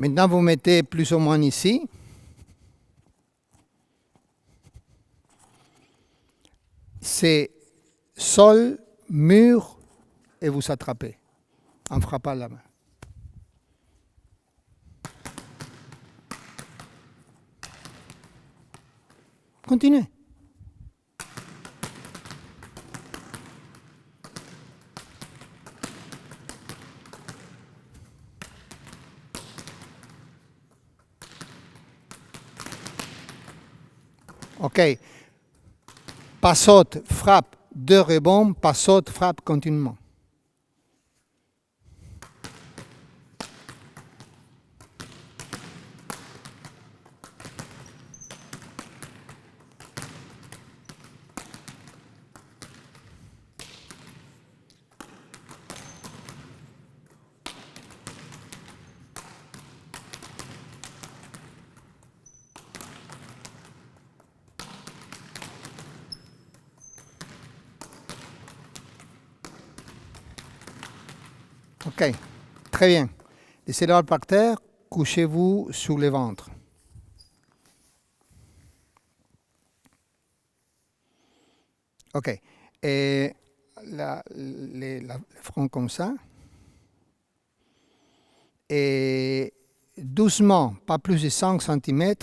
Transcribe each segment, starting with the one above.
Maintenant, vous mettez plus ou moins ici. C'est sol, mur, et vous attrapez en frappant la main. Continuez. OK. Pas saute, frappe, 2 rebonds, pas saute, frappe continuellement. OK, très bien. Laissez-le par terre, couchez-vous sur le ventre. OK. Et le front comme ça. Et doucement, pas plus de 5 cm,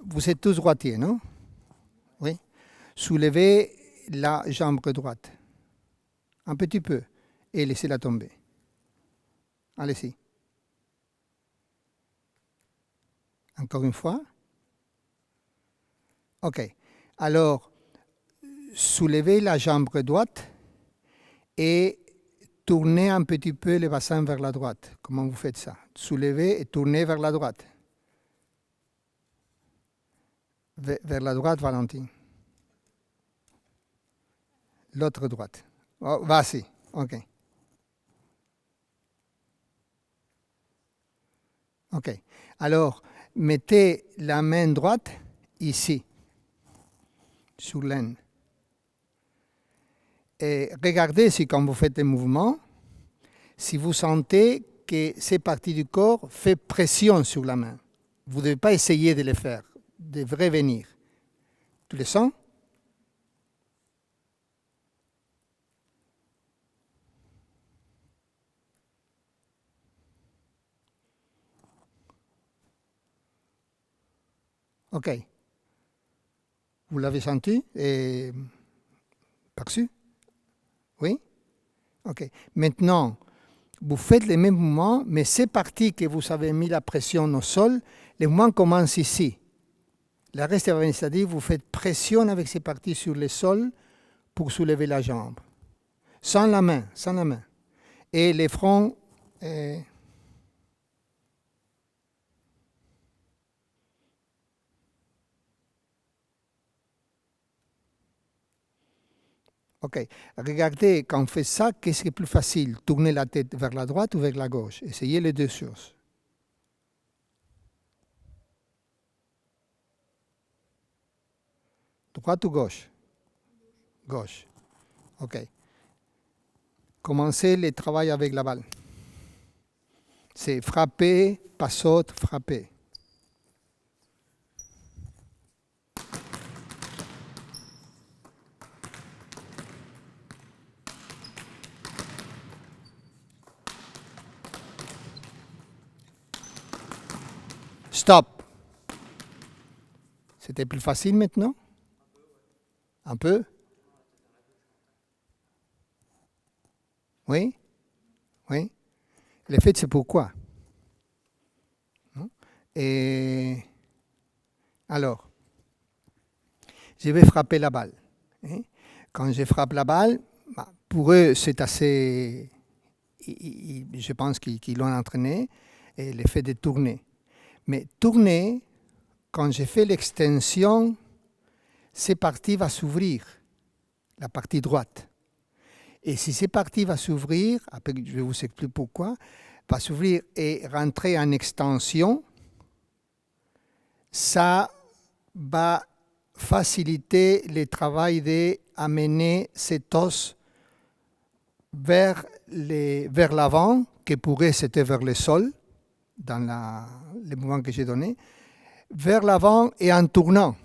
vous êtes tous droitiers, non? Oui. Soulevez la jambe droite. Un petit peu. Et laissez-la tomber. Allez-y. Encore une fois. OK. Alors, soulevez la jambe droite et tournez un petit peu le bassin vers la droite. Comment vous faites ça? Soulevez et tournez vers la droite. Vers la droite, Valentine. L'autre droite. Oh, vas-y. OK. OK. Alors, mettez la main droite ici, sur l'aine. Et regardez si quand vous faites des mouvements, si vous sentez que ces parties du corps font pression sur la main. Vous ne devez pas essayer de les faire, de revenir. Tu les sens? OK. Vous l'avez senti et perçu? Oui? OK. Maintenant, vous faites les mêmes mouvements, mais ces parties que vous avez mis la pression au sol, les mouvements commencent ici. Le reste, c'est-à-dire vous faites pression avec ces parties sur le sol pour soulever la jambe. Sans la main, sans la main. Et les fronts... OK. Regardez, quand on fait ça, qu'est-ce qui est plus facile? Tourner la tête vers la droite ou vers la gauche? Essayez les deux choses. Droite ou gauche? Gauche. OK. Commencez le travail avec la balle. C'est frapper, pas saute, frapper. Stop. C'était plus facile maintenant? Un peu? Oui? Oui? Le fait, c'est pourquoi? Et alors, je vais frapper la balle. Quand je frappe la balle, pour eux, c'est assez... Je pense qu'ils l'ont entraîné, et le fait de tourner. Mais tourner, quand je fais l'extension, cette partie va s'ouvrir, la partie droite. Et si cette partie va s'ouvrir, après je vais vous expliquer pourquoi, va s'ouvrir et rentrer en extension, ça va faciliter le travail d'amener cet os vers l'avant, qui pourrait c'était vers le sol, dans le mouvement que j'ai donné, vers l'avant et en tournant.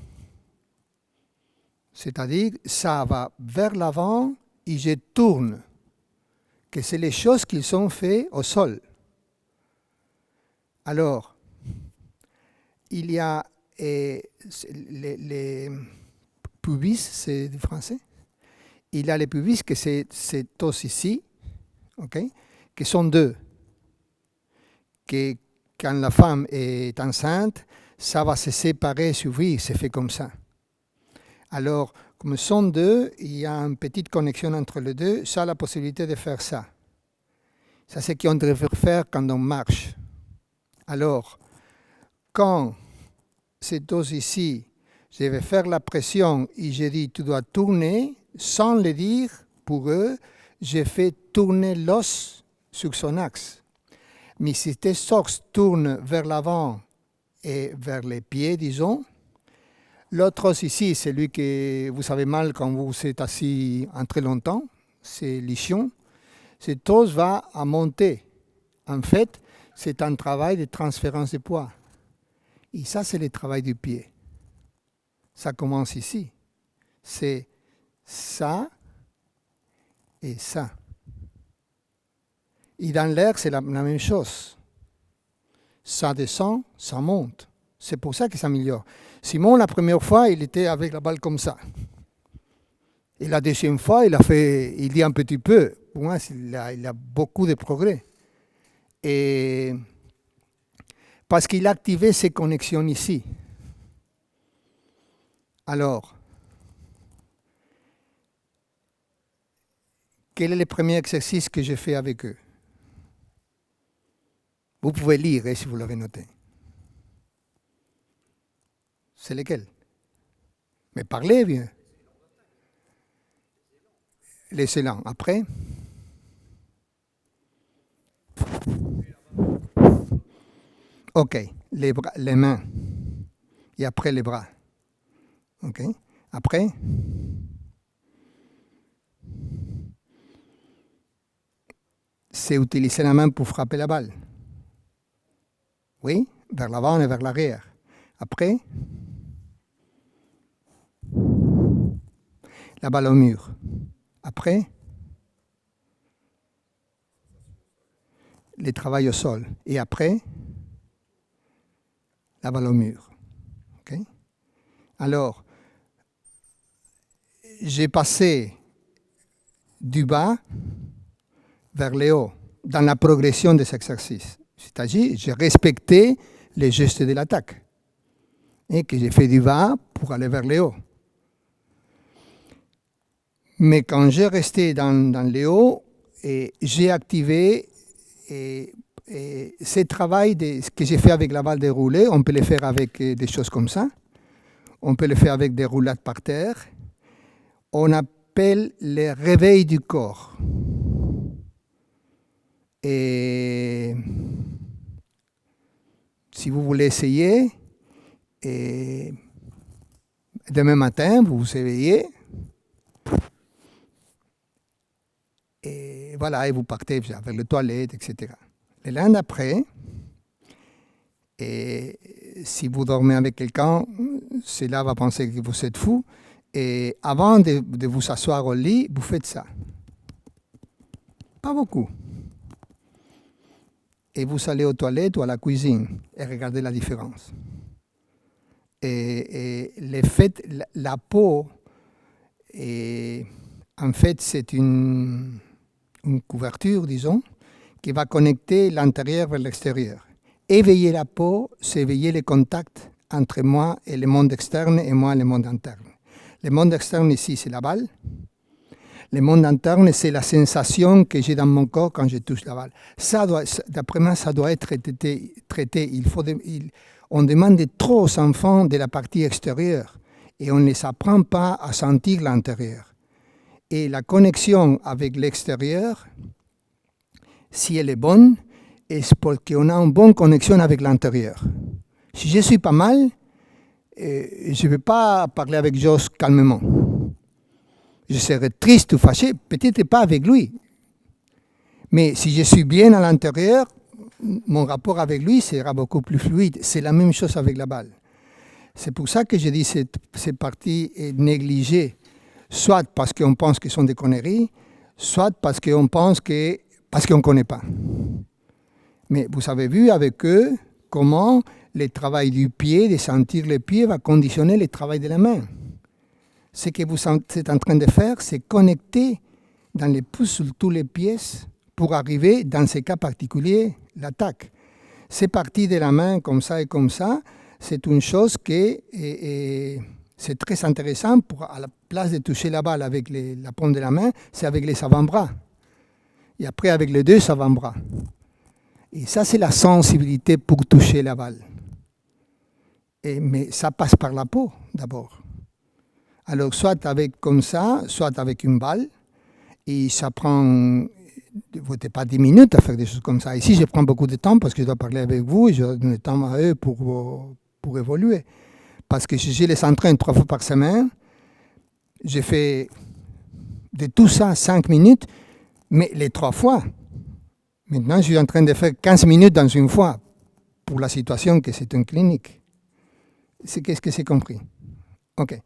C'est-à-dire, ça va vers l'avant et je tourne. Que c'est les choses qui sont faites au sol. Alors, il y a les pubis, c'est du français. Il y a les pubis, que c'est os ici, okay, qui sont deux. Que quand la femme est enceinte, ça va se séparer, s'ouvrir, c'est fait comme ça. Alors, comme sont deux, il y a une petite connexion entre les deux, ça a la possibilité de faire ça. Ça, c'est ce qu'on devrait faire quand on marche. Alors, quand cet os ici, je vais faire la pression et je dis tu dois tourner, sans le dire, pour eux, je fais tourner l'os sur son axe. Mais si tes os tournent vers l'avant et vers les pieds, disons, l'autre os ici, c'est lui que vous savez mal quand vous êtes assis en très longtemps, c'est l'ischio. Cet os va à monter. En fait, c'est un travail de transférence de poids. Et ça, c'est le travail du pied. Ça commence ici. C'est ça et ça. Et dans l'air, c'est la même chose. Ça descend, ça monte. C'est pour ça qu'il s'améliore. Simon, la première fois, il était avec la balle comme ça. Et la deuxième fois, il dit un petit peu. Pour moi, il a beaucoup de progrès. Et parce qu'il a activé ses connexions ici. Alors, quel est le premier exercice que j'ai fait avec eux? Vous pouvez lire si vous l'avez noté. C'est lequel? Mais parlez bien. Les élans. Après? Ok. Les mains. Et après les bras. Ok. Après? C'est utiliser la main pour frapper la balle. Oui, vers l'avant et vers l'arrière. Après? La balle au mur. Après? Le travail au sol. Et après? La balle au mur. Okay. Alors, j'ai passé du bas vers le haut dans la progression des exercices. C'est-à-dire, j'ai respecté les gestes de l'attaque et que j'ai fait du bas pour aller vers le haut. Mais quand j'ai resté dans le haut, j'ai activé ce travail que j'ai fait avec la balle déroulée. On peut le faire avec des choses comme ça. On peut le faire avec des roulades par terre. On appelle le réveil du corps. Et si vous voulez essayer, demain matin, vous vous éveillez. Et voilà, et vous partez vers les toilettes, etc. Le lendemain d'après, et si vous dormez avec quelqu'un, cela va penser que vous êtes fou. Et avant de vous asseoir au lit, vous faites ça. Pas beaucoup. Et vous allez aux toilettes ou à la cuisine et regardez la différence. Et le fait, la peau, en fait, c'est une couverture, disons, qui va connecter l'intérieur vers l'extérieur. Éveiller la peau, c'est éveiller les contacts entre moi et le monde externe et moi et le monde interne. Le monde externe ici, c'est la balle. Le monde interne, c'est la sensation que j'ai dans mon corps quand je touche la balle. Ça d'après moi, ça doit être traité. On demande trop aux enfants de la partie extérieure et on ne les apprend pas à sentir l'intérieur. Et la connexion avec l'extérieur, si elle est bonne, est parce qu'on a une bonne connexion avec l'intérieur. Si je suis pas mal, je ne vais pas parler avec Josh calmement. Je serai triste ou fâché, peut-être pas avec lui. Mais si je suis bien à l'intérieur, mon rapport avec lui sera beaucoup plus fluide. C'est la même chose avec la balle. C'est pour ça que je dis que cette partie est négligée, soit parce qu'on pense que ce sont des conneries, soit parce qu'on pense que parce qu'on ne connaît pas. Mais vous avez vu avec eux comment le travail du pied, de sentir le pied, va conditionner le travail de la main. Ce que vous êtes en train de faire, c'est connecter dans les pouces sur tous les pièces pour arriver, dans ce cas particulier, l'attaque. C'est parti de la main comme ça et comme ça. C'est une chose que c'est très intéressant pour, à la place de toucher la balle avec la paume de la main, c'est avec les avant-bras. Et après avec les deux avant-bras. Et ça, c'est la sensibilité pour toucher la balle. Mais ça passe par la peau, d'abord. Alors, soit avec comme ça, soit avec une balle. Et ça prend pas 10 minutes à faire des choses comme ça. Ici, je prends beaucoup de temps parce que je dois parler avec vous et je donne le temps à eux pour évoluer. Parce que si je les entraîne 3 fois par semaine, j'ai fait de tout ça 5 minutes, mais les 3 fois. Maintenant, je suis en train de faire 15 minutes dans une fois pour la situation que c'est une clinique. Qu'est-ce que c'est compris? OK.